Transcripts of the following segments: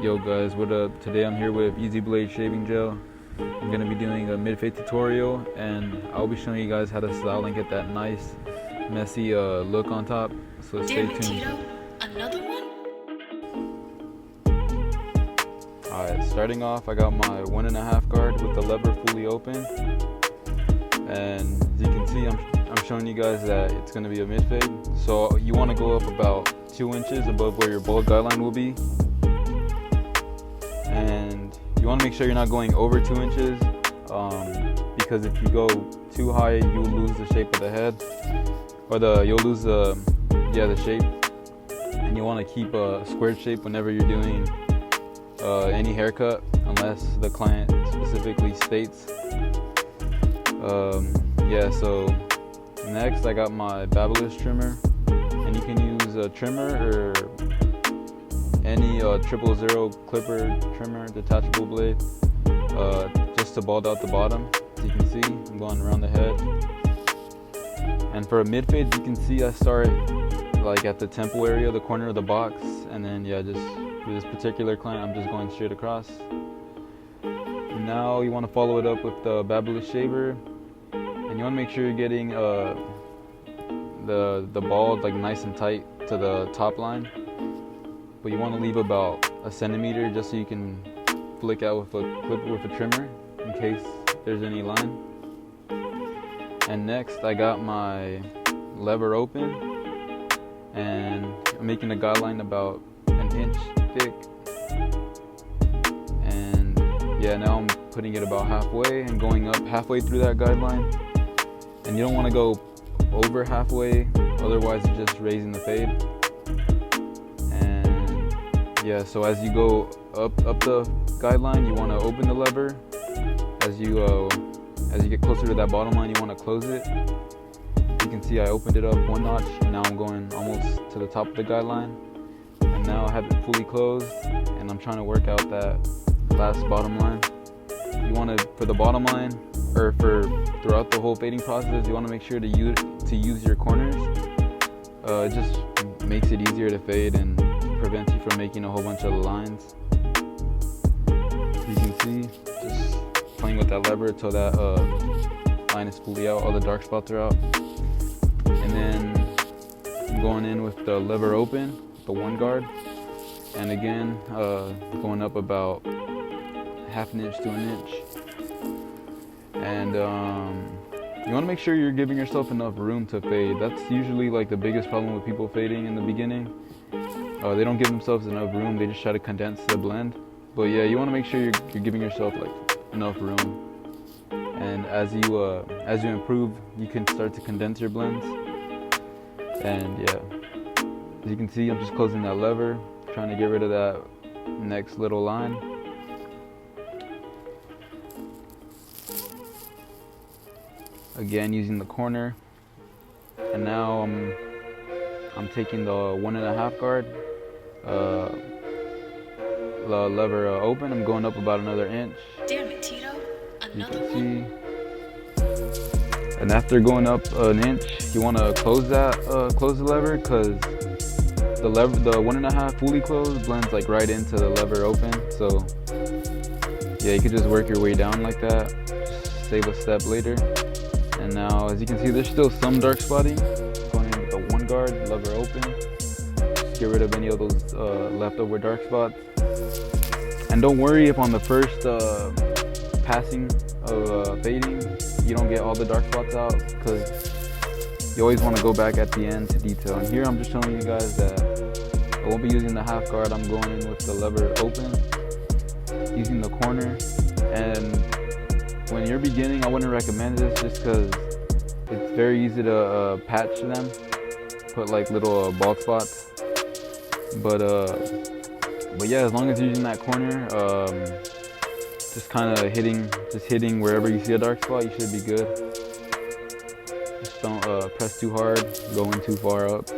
Yo guys, what up? Today I'm here with Easy Blade Shaving Gel. I'm going to be doing a mid-fade tutorial, and I'll be showing you guys how to style and get that nice, messy look on top. So stay tuned. Tito, another one? Alright, starting off, I got my 1.5 guard with the lever fully open. And as you can see, I'm showing you guys that it's going to be a mid-fade. So you want to go up about 2 inches above where your bald guideline will be. And you want to make sure you're not going over 2 inches, because if you go too high, you'll lose the shape of the head, or you'll lose the shape. And you want to keep a squared shape whenever you're doing any haircut, unless the client specifically states. So next I got my Barber trimmer, and you can use a trimmer or any 000 clipper trimmer, detachable blade, just to bald out the bottom. As you can see, I'm going around the head. And for a mid fade, you can see I start like at the temple area, the corner of the box, and then just for this particular client, I'm just going straight across. Now you want to follow it up with the Barber shaver, and you want to make sure you're getting the bald like nice and tight to the top line. But you want to leave about 1 centimeter just so you can flick out with a clipper with a trimmer in case there's any line. And next I got my lever open, and I'm making a guideline about 1 inch thick. And now I'm putting it about halfway and going up halfway through that guideline. And you don't want to go over halfway, otherwise you're just raising the fade. So as you go up the guideline, you want to open the lever. As you get closer to that bottom line, you want to close it. You can see I opened it up 1 notch, and now I'm going almost to the top of the guideline. And now I have it fully closed, and I'm trying to work out that last bottom line. You want to, for the bottom line, or for throughout the whole fading process, you want to make sure to use your corners. It just makes it easier to fade and prevents you from making a whole bunch of lines. You can see, just playing with that lever until that line is fully out, all the dark spots are out. And then I'm going in with the lever open, the 1 guard, and again going up about 1/2 inch to 1 inch. And you want to make sure you're giving yourself enough room to fade. That's usually like the biggest problem with people fading in the beginning. They don't give themselves enough room. They just try to condense the blend. But you want to make sure you're giving yourself like enough room. And as you improve, you can start to condense your blends. And as you can see, I'm just closing that lever, trying to get rid of that next little line. Again, using the corner. And now I'm taking the 1.5 guard, the lever open. I'm going up about another inch. Damn it, Tito, another one? You can see. And after going up 1 inch, you want to close the lever, because the 1.5 fully closed blends like right into the lever open. So you could just work your way down like that, just save a step later. And now, as you can see, there's still some dark spotting. Going in with the 1 guard, lever open. Just get rid of any of those leftover dark spots. And don't worry if on the first passing of fading, you don't get all the dark spots out, because you always want to go back at the end to detail. And here I'm just showing you guys that I won't be using the 1/2 guard. I'm going in with the lever open, using the corner. And when you're beginning, I wouldn't recommend this, just because it's very easy to patch them, put like little bald spots. But as long as you're using that corner, just kind of hitting wherever you see a dark spot, you should be good. Just don't press too hard, going too far up.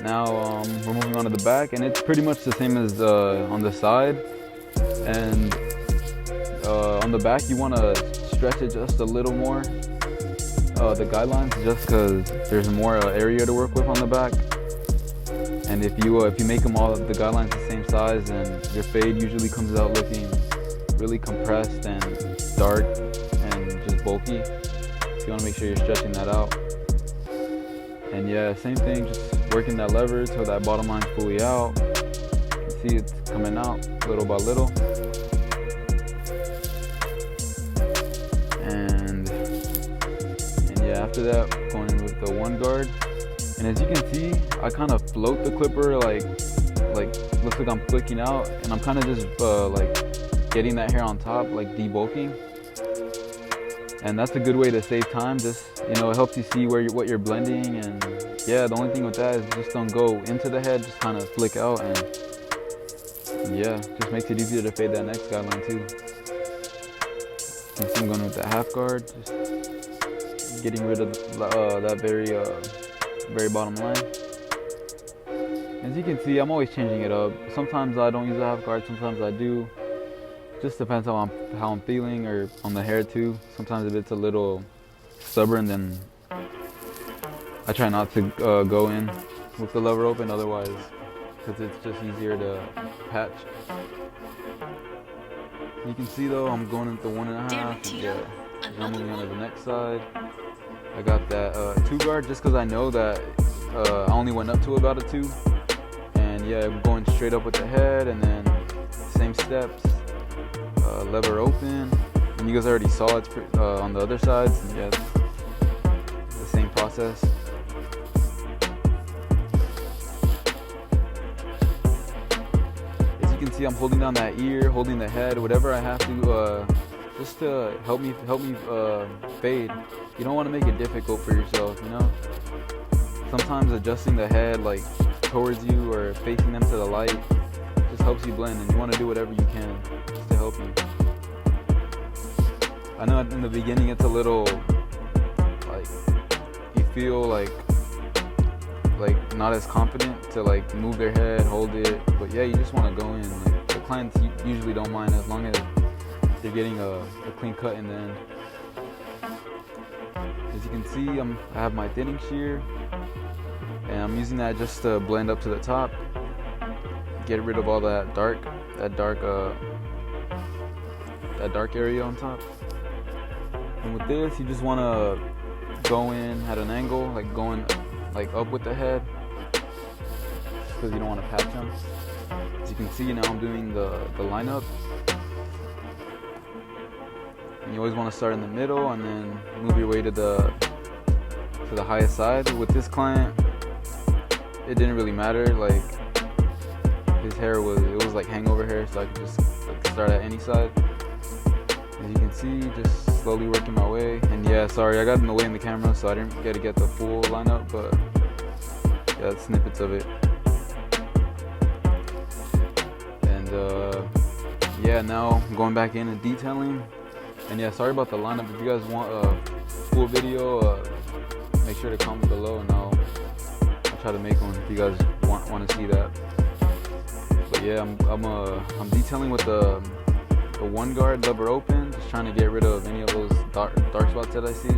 Now we're moving on to the back, and it's pretty much the same as on the side. And on the back, you want to stretch it just a little more, the guidelines, just because there's more area to work with on the back. And if you make them all the guidelines the same size, then your fade usually comes out looking really compressed and dark and just bulky. So you want to make sure you're stretching that out. And yeah, same thing, just working that lever till that bottom line's fully out. You can see it's coming out little by little. And yeah, after that, going in with the one guard. And as you can see, I kind of float the clipper, like looks like I'm flicking out, and I'm kind of just like getting that hair on top, like debulking. And that's a good way to save time. Just, you know, it helps you see what you're blending. And yeah, the only thing with that is just don't go into the head, just kind of flick out, and yeah, just makes it easier to fade that next guideline too. And so I'm going with the half guard, just getting rid of that very bottom line. As you can see, I'm always changing it up. Sometimes I don't use a half guard, sometimes I do. Just depends on how I'm feeling, or on the hair too. Sometimes if it's a little stubborn, then I try not to go in with the lever open, otherwise, because it's just easier to patch. You can see though, I'm going into 1.5. Yeah, I'm moving on to the next side. I got that 2 guard just because I know that I only went up to about a 2. And yeah, I'm going straight up with the head, and then same steps, lever open. And you guys already saw it on the other sides. And yeah, it's the same process. As you can see, I'm holding down that ear, holding the head, whatever I have to, just to help me fade. You don't want to make it difficult for yourself, you know? Sometimes adjusting the head like towards you or facing them to the light just helps you blend, and you want to do whatever you can just to help you. I know in the beginning it's a little like you feel like not as confident to like move their head, hold it, but yeah, you just want to go in. Like, the clients usually don't mind as long as they're getting a clean cut in the end. As you can see, I have my thinning shear, and I'm using that just to blend up to the top, get rid of all that dark area on top. And with this, you just want to go in at an angle, like going like up with the head, because you don't want to patch them. As you can see, now I'm doing the lineup. And you always want to start in the middle and then move your way to the highest side. With this client, it didn't really matter. Like, his hair was like hangover hair, so I could just start at any side. As you can see, just slowly working my way. And yeah, sorry, I got in the way in the camera, so I didn't get to get the full lineup, but yeah, snippets of it. And yeah, now I'm going back in and detailing. And yeah, sorry about the lineup. If you guys want a full video, make sure to comment below, and I'll try to make one if you guys want to see that. But yeah, I'm detailing with the one guard, lever open, just trying to get rid of any of those dark spots that I see.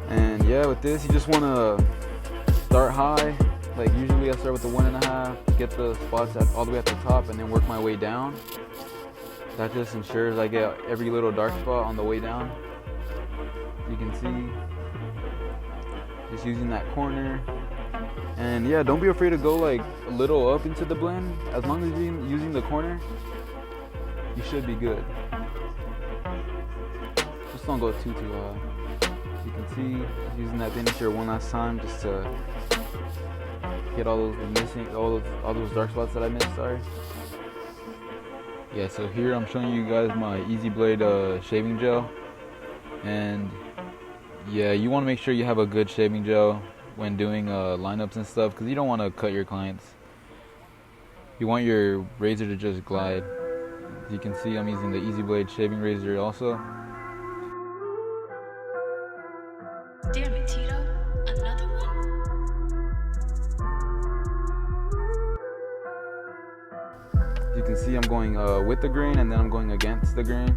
And yeah, with this, you just want to start high. Like, usually I start with the 1.5, get the spots all the way at the top, and then work my way down. That just ensures I get every little dark spot on the way down. You can see, just using that corner. And yeah, don't be afraid to go like a little up into the blend. As long as you're using the corner, you should be good. Just don't go too high. You can see, using that finisher one last time just to get all those dark spots that I missed. Sorry. Yeah, so here I'm showing you guys my Easy Blade shaving gel. And yeah, you want to make sure you have a good shaving gel when doing lineups and stuff, because you don't want to cut your clients. You want your razor to just glide. As you can see, I'm using the Easy Blade shaving razor also. Damn it, Tito. Another one? You can see I'm going with the grain, and then I'm going against the grain.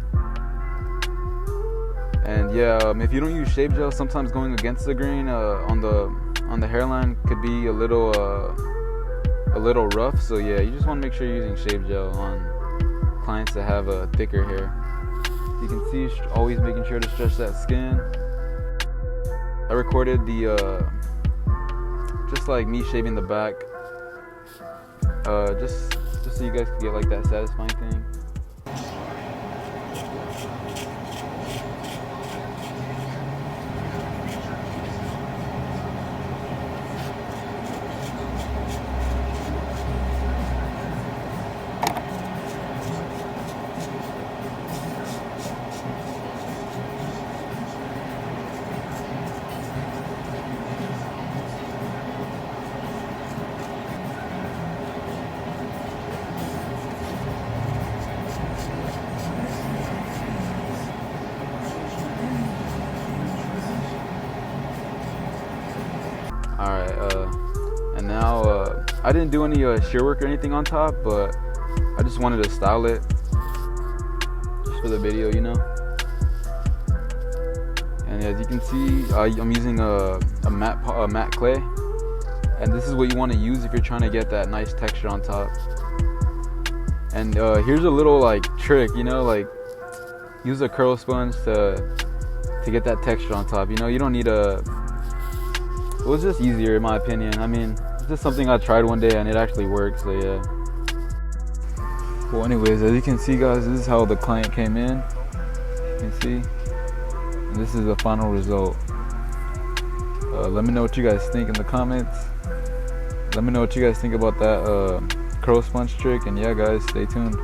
And yeah, if you don't use shave gel, sometimes going against the grain on the on the hairline could be a little rough. So yeah, you just want to make sure you're using shave gel on clients that have a thicker hair. You can see, always making sure to stretch that skin. I recorded the just like me shaving the back, just so you guys can get like that satisfying thing. Alright, and now I didn't do any shear work or anything on top, but I just wanted to style it just for the video, you know. And as you can see, I'm using a matte clay, and this is what you want to use if you're trying to get that nice texture on top. And here's a little like trick, you know, like use a curl sponge to get that texture on top. You know, you don't need it was just easier in my opinion. I mean, it's just something I tried one day and it actually works, so yeah. Well, anyways, as you can see guys, this is how the client came in. You can see, and this is the final result. Let me know what you guys think in the comments. Let me know what you guys think about that curl sponge trick, and yeah guys, stay tuned.